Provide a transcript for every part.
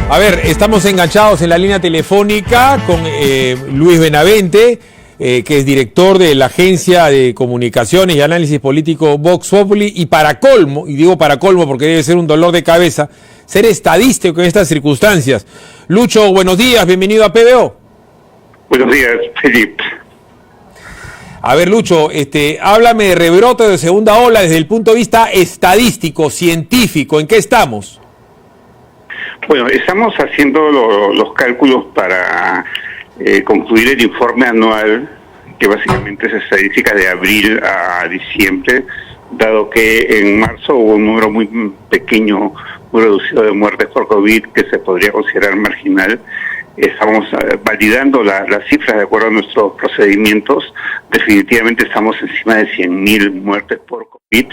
A ver, estamos enganchados en la línea telefónica con Luis Benavente, que es director de la Agencia de Comunicaciones y Análisis Político Vox Populi, y para colmo, y digo para colmo porque debe ser un dolor de cabeza, ser estadístico en estas circunstancias. Lucho, buenos días, bienvenido a PBO. Buenos días, Felipe. A ver, Lucho, háblame de rebrote de segunda ola desde el punto de vista estadístico, científico, ¿en qué estamos? Bueno, estamos haciendo los cálculos para concluir el informe anual, que básicamente es estadística de abril a diciembre, dado que en marzo hubo un número muy pequeño, muy reducido de muertes por COVID, que se podría considerar marginal. Estamos validando las cifras de acuerdo a nuestros procedimientos. Definitivamente estamos encima de 100.000 muertes por COVID.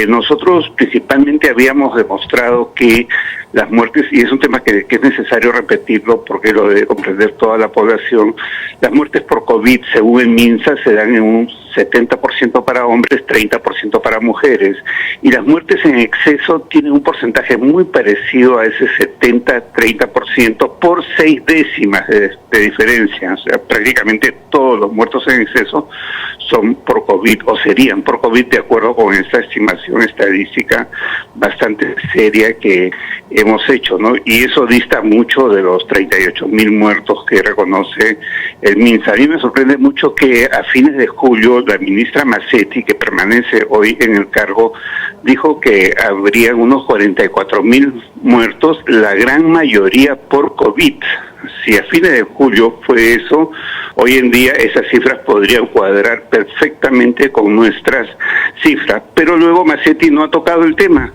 Nosotros principalmente habíamos demostrado que las muertes, y es un tema que es necesario repetirlo porque lo debe comprender toda la población, las muertes por COVID, según el MINSA, se dan en un 70% para hombres, 30% para mujeres. Y las muertes en exceso tienen un porcentaje muy parecido a ese 70-30% por 6 décimas de diferencia. O sea, prácticamente todos los muertos en exceso son por COVID o serían por COVID, de acuerdo con esta estimación estadística bastante seria que hemos hecho, ¿no? Y eso dista mucho de los 38.000 muertos que reconoce el MINSA. A mí me sorprende mucho que a fines de julio la ministra Mazzetti, que permanece hoy en el cargo, dijo que habría unos 44.000 muertos, la gran mayoría por COVID. Si a fines de julio fue eso, hoy en día esas cifras podrían cuadrar perfectamente con nuestras cifras. Pero luego Mazzetti no ha tocado el tema.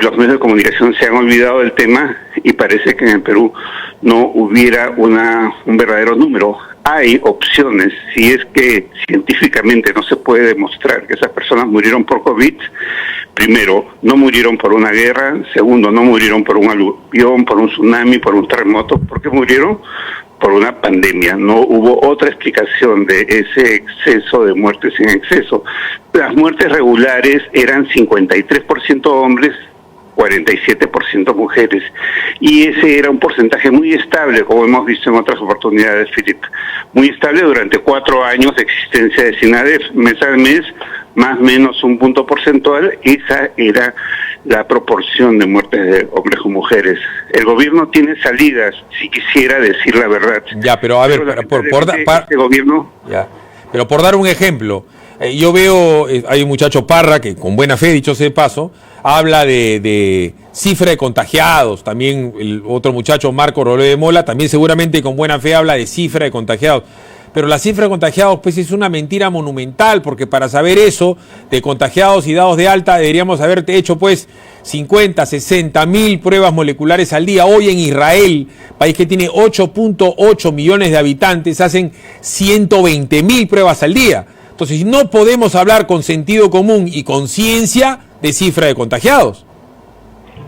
Los medios de comunicación se han olvidado del tema y parece que en el Perú no hubiera un verdadero número. Hay opciones, si es que científicamente no se puede demostrar que esas personas murieron por COVID. Primero, no murieron por una guerra. Segundo, no murieron por un aluvión, por un tsunami, por un terremoto. ¿Por qué murieron? Por una pandemia. No hubo otra explicación de ese exceso de muertes en exceso. Las muertes regulares eran 53% hombres, 47% mujeres, y ese era un porcentaje muy estable, como hemos visto en otras oportunidades, Felipe, muy estable durante 4 años de existencia de SINADEF, mes al mes, más o menos un punto porcentual. Esa era la proporción de muertes de hombres con mujeres. El gobierno tiene salidas, si quisiera decir la verdad. Ya, pero a ver, este gobierno... Ya. Pero por dar un ejemplo, yo veo, hay un muchacho Parra, que con buena fe, dicho sea de paso, habla de cifra de contagiados. También el otro muchacho, Marco Rolé de Mola, también seguramente con buena fe habla de cifra de contagiados. Pero la cifra de contagiados pues es una mentira monumental, porque para saber eso de contagiados y dados de alta deberíamos haber hecho pues 50, 60 mil pruebas moleculares al día. Hoy en Israel, país que tiene 8.8 millones de habitantes, hacen 120.000 pruebas al día. Entonces no podemos hablar con sentido común y conciencia de cifra de contagiados.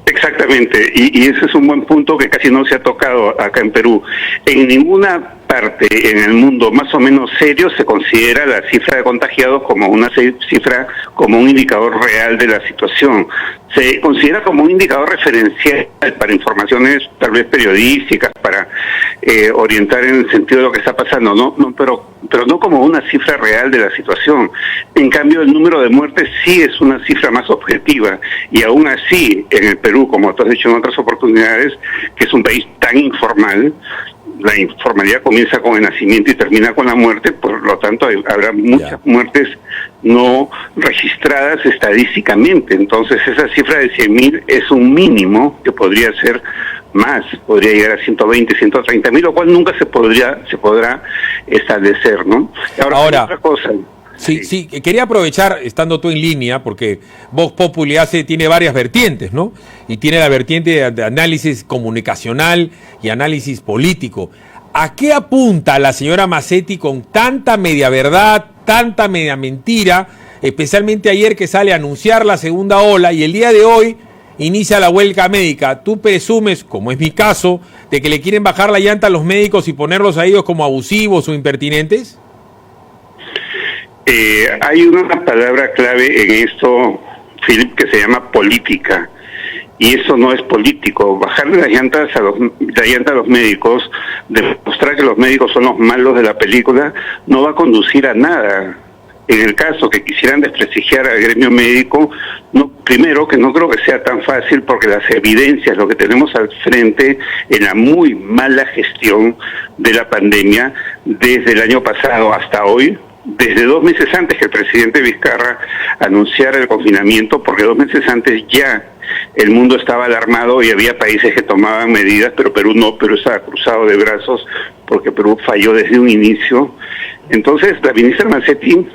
Exactamente, y ese es un buen punto que casi no se ha tocado acá en Perú. En ninguna parte en el mundo más o menos serio se considera la cifra de contagiados como una cifra, como un indicador real de la situación. Se considera como un indicador referencial para informaciones tal vez periodísticas, para orientar en el sentido de lo que está pasando, pero no como una cifra real de la situación. En cambio, el número de muertes sí es una cifra más objetiva, y aún así, en el Perú, como tú has dicho en otras oportunidades, que es un país tan informal, la informalidad comienza con el nacimiento y termina con la muerte, por lo tanto habrá muchas muertes no registradas estadísticamente. Entonces esa cifra de 100.000 es un mínimo que podría ser más, podría llegar a 120, 130.000, lo cual nunca se podrá establecer, ¿no? Ahora otra cosa. Sí, quería aprovechar, estando tú en línea, porque Vox Populi tiene varias vertientes, ¿no? Y tiene la vertiente de análisis comunicacional y análisis político. ¿A qué apunta la señora Mazzetti con tanta media verdad, tanta media mentira, especialmente ayer que sale a anunciar la segunda ola y el día de hoy inicia la huelga médica? ¿Tú presumes, como es mi caso, de que le quieren bajar la llanta a los médicos y ponerlos a ellos como abusivos o impertinentes? Hay una palabra clave en esto, Philip, que se llama política. Y eso no es político. Bajarle la llanta a los médicos, demostrar que los médicos son los malos de la película, no va a conducir a nada. En el caso que quisieran desprestigiar al gremio médico, no, primero que no creo que sea tan fácil, porque las evidencias, lo que tenemos al frente en la muy mala gestión de la pandemia desde el año pasado hasta hoy, desde 2 meses antes que el presidente Vizcarra anunciara el confinamiento, porque 2 meses antes ya el mundo estaba alarmado y había países que tomaban medidas, pero Perú no, Perú estaba cruzado de brazos porque Perú falló desde un inicio. Entonces la ministra Mazzetti,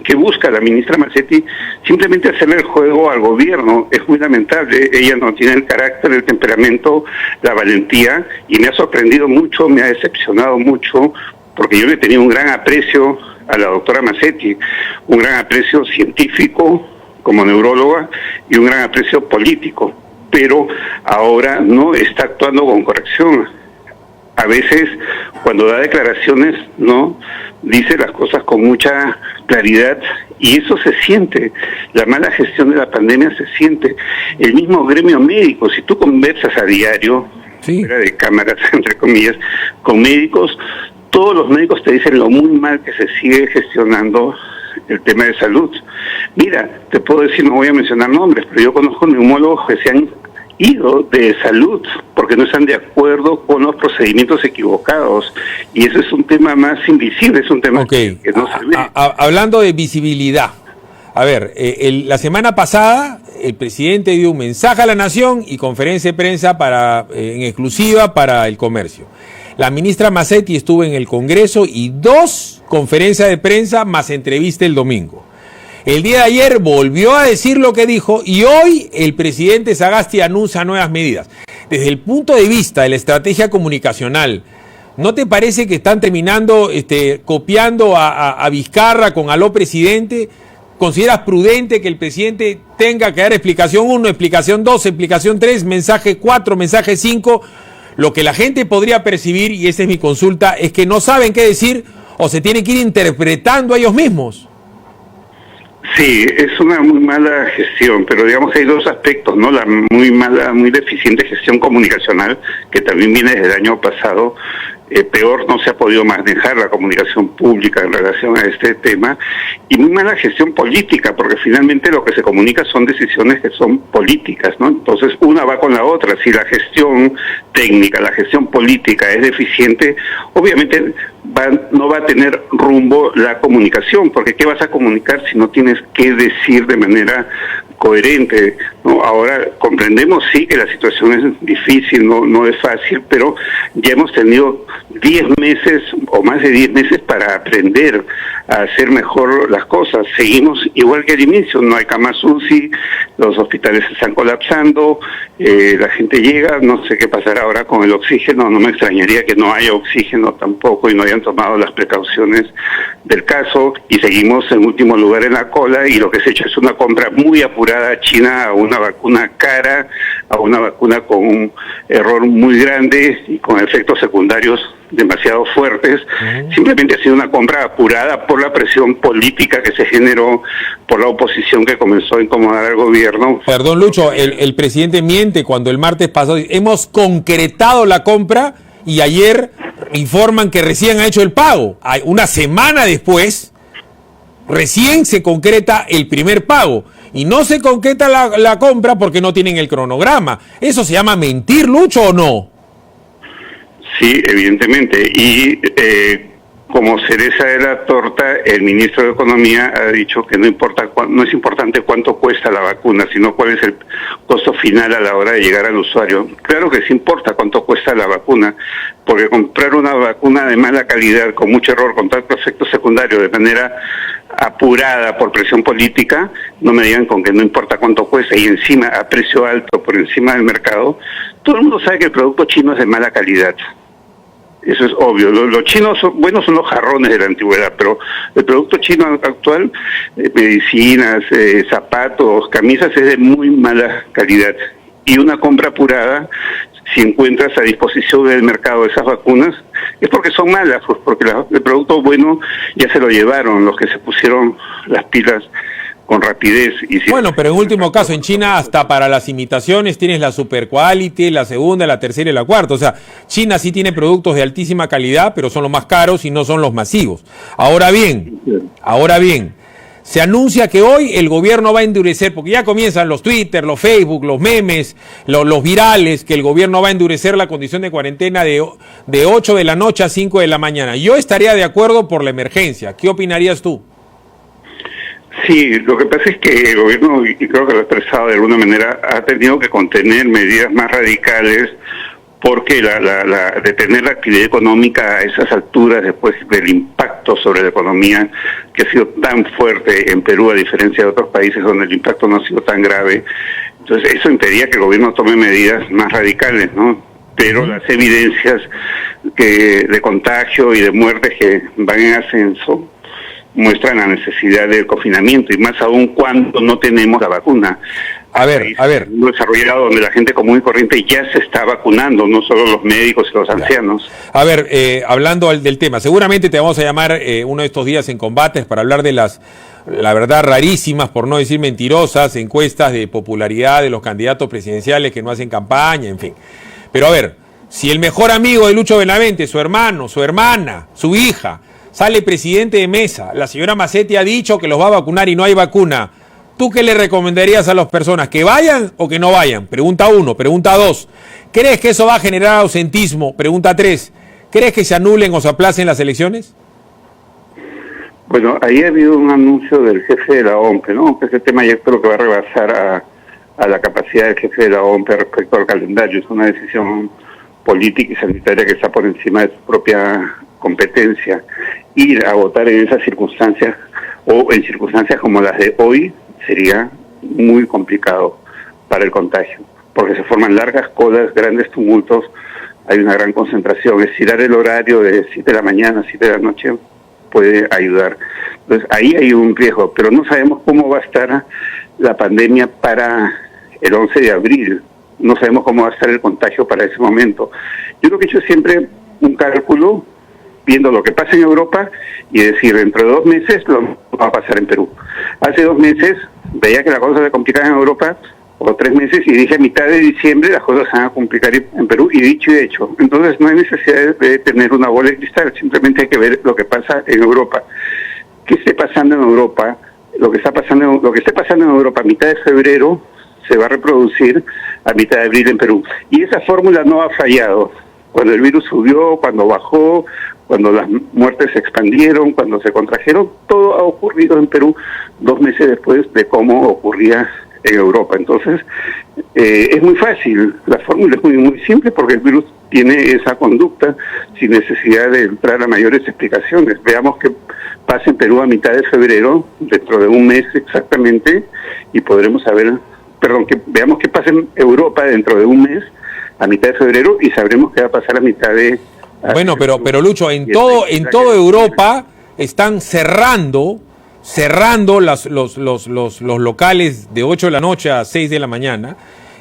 ¿qué busca la ministra Mazzetti? Simplemente hacerle el juego al gobierno. Es muy lamentable, ella no tiene el carácter, el temperamento, la valentía, y me ha sorprendido mucho, me ha decepcionado mucho, porque yo le tenía un gran aprecio a la doctora Mazzetti, un gran aprecio científico como neuróloga y un gran aprecio político, pero ahora no está actuando con corrección. A veces, cuando da declaraciones, no dice las cosas con mucha claridad, y eso se siente. La mala gestión de la pandemia se siente. El mismo gremio médico, si tú conversas a diario, sí, fuera de cámaras, entre comillas, con médicos, todos los médicos te dicen lo muy mal que se sigue gestionando el tema de salud. Mira, te puedo decir, no voy a mencionar nombres, pero yo conozco neumólogos que se han ido de salud porque no están de acuerdo con los procedimientos equivocados, y eso es un tema más invisible, es un tema que no se ve. Hablando de visibilidad, a ver, la semana pasada el presidente dio un mensaje a la nación y conferencia de prensa en exclusiva para el comercio. La ministra Mazzetti estuvo en el Congreso y 2 conferencias de prensa más entrevista el domingo. El día de ayer volvió a decir lo que dijo, y hoy el presidente Sagasti anuncia nuevas medidas. Desde el punto de vista de la estrategia comunicacional, ¿no te parece que están terminando copiando a Vizcarra con aló presidente? ¿Consideras prudente que el presidente tenga que dar explicación 1, explicación 2, explicación 3, mensaje 4, mensaje 5? Lo que la gente podría percibir, y esa es mi consulta, es que no saben qué decir o se tienen que ir interpretando a ellos mismos. Sí, es una muy mala gestión, pero digamos que hay 2 aspectos, ¿no? La muy mala, muy deficiente gestión comunicacional, que también viene desde el año pasado. Peor no se ha podido manejar la comunicación pública en relación a este tema, y muy mala gestión política, porque finalmente lo que se comunica son decisiones que son políticas, ¿no? Entonces una va con la otra. Si la gestión técnica, la gestión política es deficiente, obviamente no va a tener rumbo la comunicación, porque ¿qué vas a comunicar si no tienes qué decir de manera coherente, ¿no? Ahora comprendemos, sí, que la situación es difícil, no es fácil, pero ya hemos tenido 10 meses o más de 10 meses para aprender a hacer mejor las cosas. Seguimos igual que al inicio, no hay camas UCI, los hospitales se están colapsando, la gente llega, no sé qué pasará ahora con el oxígeno, no me extrañaría que no haya oxígeno tampoco y no hayan tomado las precauciones del caso, y seguimos en último lugar en la cola, y lo que se ha hecho es una compra muy apurada a China, a una vacuna cara, a una vacuna con un error muy grande y con efectos secundarios demasiado fuertes. Simplemente ha sido una compra apurada por la presión política que se generó por la oposición que comenzó a incomodar al gobierno. Perdón, Lucho, el presidente miente cuando el martes pasado hemos concretado la compra, y ayer informan que recién ha hecho el pago. Una semana después, recién se concreta el primer pago. Y no se concreta la compra porque no tienen el cronograma. ¿Eso se llama mentir, Lucho, o no? Sí, evidentemente. Y como cereza de la torta, el ministro de Economía ha dicho que no es importante cuánto cuesta la vacuna, sino cuál es el costo final a la hora de llegar al usuario. Claro que sí importa cuánto cuesta la vacuna, porque comprar una vacuna de mala calidad, con mucho error, con tanto efecto secundario, de manera apurada por presión política, no me digan con que no importa cuánto cuesta, y encima a precio alto por encima del mercado. Todo el mundo sabe que el producto chino es de mala calidad. Eso es obvio. Los chinos buenos son los jarrones de la antigüedad, pero el producto chino actual, medicinas, zapatos, camisas, es de muy mala calidad. Y una compra apurada, si encuentras a disposición del mercado esas vacunas, es porque son malas, pues porque el producto bueno ya se lo llevaron los que se pusieron las pilas con rapidez. Bueno, pero en último caso, en China hasta para las imitaciones tienes la Super Quality, la segunda, la tercera y la cuarta. O sea, China sí tiene productos de altísima calidad, pero son los más caros y no son los masivos. Ahora bien, se anuncia que hoy el gobierno va a endurecer, porque ya comienzan los Twitter, los Facebook, los memes, los virales, que el gobierno va a endurecer la condición de cuarentena de 8 de la noche a 5 de la mañana. Yo estaría de acuerdo por la emergencia. ¿Qué opinarías tú? Sí, lo que pasa es que el gobierno, y creo que lo ha expresado de alguna manera, ha tenido que contener medidas más radicales porque detener la actividad económica a esas alturas, después del impacto sobre la economía que ha sido tan fuerte en Perú, a diferencia de otros países donde el impacto no ha sido tan grave. Entonces eso impedía que el gobierno tome medidas más radicales, ¿no? Pero las evidencias de contagio y de muertes que van en ascenso muestran la necesidad del confinamiento, y más aún cuando no tenemos la vacuna. A ver. Desarrollado donde la gente común y corriente ya se está vacunando, no solo los médicos y los ancianos. A ver, hablando del tema, seguramente te vamos a llamar uno de estos días en Combates para hablar de la verdad, rarísimas, por no decir mentirosas, encuestas de popularidad de los candidatos presidenciales que no hacen campaña, en fin. Pero a ver, si el mejor amigo de Lucho Benavente, su hermano, su hermana, su hija, sale presidente de mesa, la señora Macetti ha dicho que los va a vacunar y no hay vacuna, ¿tú qué le recomendarías a las personas? ¿Que vayan o que no vayan? Pregunta 1. Pregunta 2. ¿Crees que eso va a generar ausentismo? Pregunta 3. ¿Crees que se anulen o se aplacen las elecciones? Bueno, ahí ha habido un anuncio del jefe de la OMPE, ¿no? Ese tema ya creo que va a rebasar a la capacidad del jefe de la OMPE respecto al calendario. Es una decisión política y sanitaria que está por encima de su propia competencia. Ir a votar en esas circunstancias o en circunstancias como las de hoy sería muy complicado para el contagio, porque se forman largas colas, grandes tumultos, hay una gran concentración. Estirar el horario de 7 de la mañana a 7 de la noche puede ayudar. Entonces ahí hay un riesgo, pero no sabemos cómo va a estar la pandemia para el 11 de abril, no sabemos cómo va a estar el contagio para ese momento. Yo creo que he hecho siempre un cálculo viendo lo que pasa en Europa y decir, dentro de 2 meses lo va a pasar en Perú. Hace 2 meses veía que las cosas se complicaban en Europa, o 3 meses, y dije a mitad de diciembre las cosas se van a complicar en Perú, y dicho y hecho. Entonces no hay necesidad de tener una bola de cristal, simplemente hay que ver lo que pasa en Europa. ¿Qué esté pasando en Europa? Lo que esté pasando en Europa a mitad de febrero se va a reproducir a mitad de abril en Perú. Y esa fórmula no ha fallado. Cuando el virus subió, cuando bajó, cuando las muertes se expandieron, cuando se contrajeron, todo ha ocurrido en Perú 2 meses después de cómo ocurría en Europa. Entonces, es muy fácil, la fórmula es muy simple, porque el virus tiene esa conducta sin necesidad de entrar a mayores explicaciones. Veamos qué pasa en Perú a mitad de febrero, dentro de 1 mes exactamente, y podremos saber, veamos qué pasa en Europa dentro de 1 mes, a mitad de febrero, y sabremos qué va a pasar a mitad de... Bueno, pero Lucho, en toda Europa están cerrando los locales de 8 de la noche a 6 de la mañana,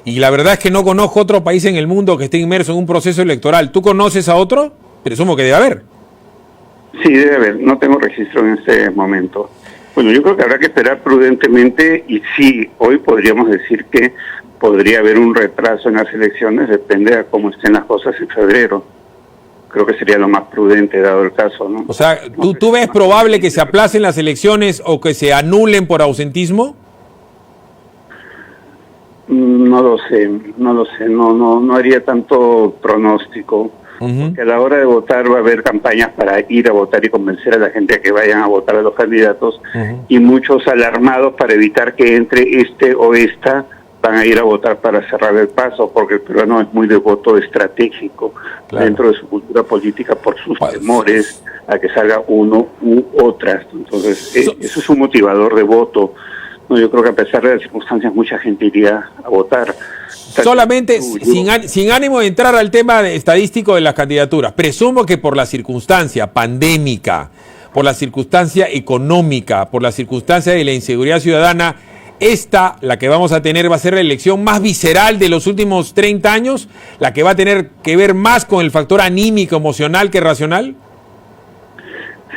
y la verdad es que no conozco otro país en el mundo que esté inmerso en un proceso electoral. ¿Tú conoces a otro? Presumo que debe haber. Sí, debe haber. No tengo registro en este momento. Bueno, yo creo que habrá que esperar prudentemente, y sí, hoy podríamos decir que podría haber un retraso en las elecciones, depende de cómo estén las cosas en febrero. Creo que sería lo más prudente dado el caso, ¿no? O sea, ¿tú ves probable que se aplacen las elecciones o que se anulen por ausentismo? No lo sé, no haría tanto pronóstico. Porque a la hora de votar va a haber campañas para ir a votar y convencer a la gente a que vayan a votar a los candidatos, y muchos alarmados para evitar que entre este o esta van a ir a votar para cerrar el paso, porque el peruano es muy de voto estratégico, claro, dentro de su cultura política, por sus temores a que salga uno u otra. Entonces, eso es un motivador de voto. No, yo creo que a pesar de las circunstancias, mucha gente iría a votar. Solamente, sin ánimo de entrar al tema estadístico de las candidaturas, presumo que por la circunstancia pandémica, por la circunstancia económica, por la circunstancia de la inseguridad ciudadana, la que vamos a tener, va a ser la elección más visceral de los últimos 30 años, la que va a tener que ver más con el factor anímico, emocional que racional.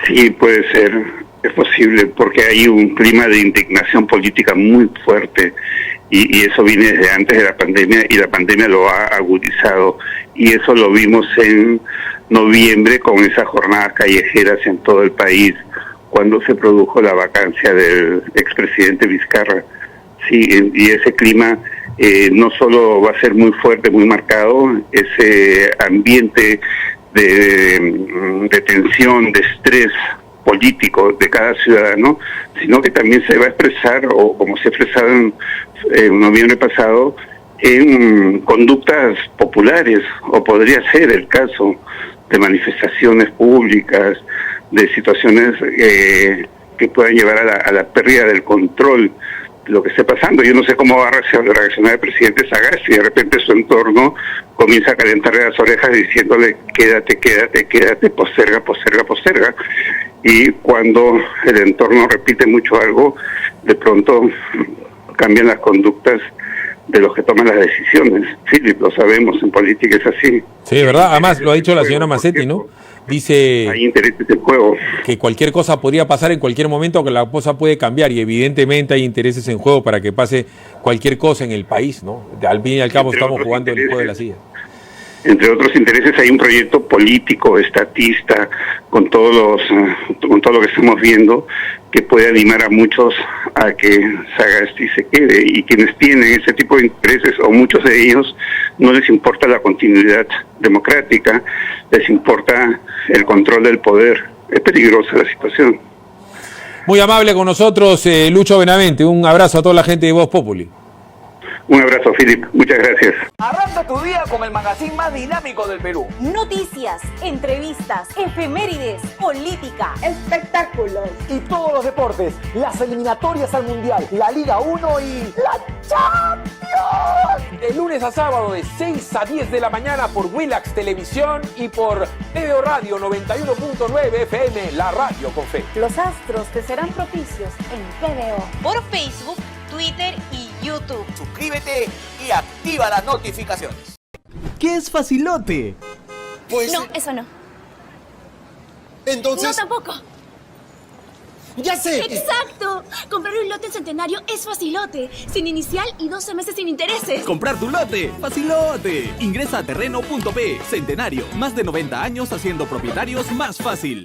Sí, puede ser. Es posible, porque hay un clima de indignación política muy fuerte y eso viene desde antes de la pandemia y la pandemia lo ha agudizado, y eso lo vimos en noviembre con esas jornadas callejeras en todo el país cuando se produjo la vacancia del expresidente Vizcarra. Sí, y ese clima no solo va a ser muy fuerte, muy marcado, ese ambiente de tensión, de estrés político de cada ciudadano, sino que también se va a expresar, o como se expresaron en noviembre pasado, en conductas populares, o podría ser el caso de manifestaciones públicas, de situaciones que puedan llevar a la pérdida del control de lo que esté pasando. Yo no sé cómo va a reaccionar el presidente Sagasti, y de repente su entorno comienza a calentarle las orejas diciéndole quédate, quédate, quédate, posterga, posterga, posterga. Y cuando el entorno repite mucho algo, de pronto cambian las conductas de los que toman las decisiones. Philip, lo sabemos, en política es así. Sí, ¿verdad? Además, lo ha dicho la señora Massetti, ¿no? Dice hay intereses en juego, que cualquier cosa podría pasar en cualquier momento, que la cosa puede cambiar, y evidentemente hay intereses en juego para que pase cualquier cosa en el país, ¿no? Al fin y al cabo estamos jugando el juego de la silla. Entre otros intereses hay un proyecto político, estatista, con todo lo que estamos viendo, que puede animar a muchos a que Sagasti se quede, y quienes tienen ese tipo de intereses, o muchos de ellos, no les importa la continuidad democrática, les importa el control del poder. Es peligrosa la situación. Muy amable con nosotros, Lucho Benavente. Un abrazo a toda la gente de Voz Populi. Un abrazo, Philip. Muchas gracias. Arranca tu día con el magazine más dinámico del Perú. Noticias, entrevistas, efemérides, política, espectáculos y todos los deportes, las eliminatorias al Mundial, la Liga 1 y la Champions. De lunes a sábado de 6 a 10 de la mañana por Willax Televisión y por TVO Radio 91.9 FM, la radio con fe. Los astros te serán propicios en TVO. Por Facebook, Twitter y YouTube. Suscríbete y activa las notificaciones. ¿Qué es facilote? Pues... No, eso no. Entonces... No, tampoco. ¡Ya sé! ¡Exacto! Comprar un lote en Centenario es facilote. Sin inicial y 12 meses sin intereses. ¡Comprar tu lote! ¡Facilote! Ingresa a terreno.p. Centenario. Más de 90 años haciendo propietarios más fácil.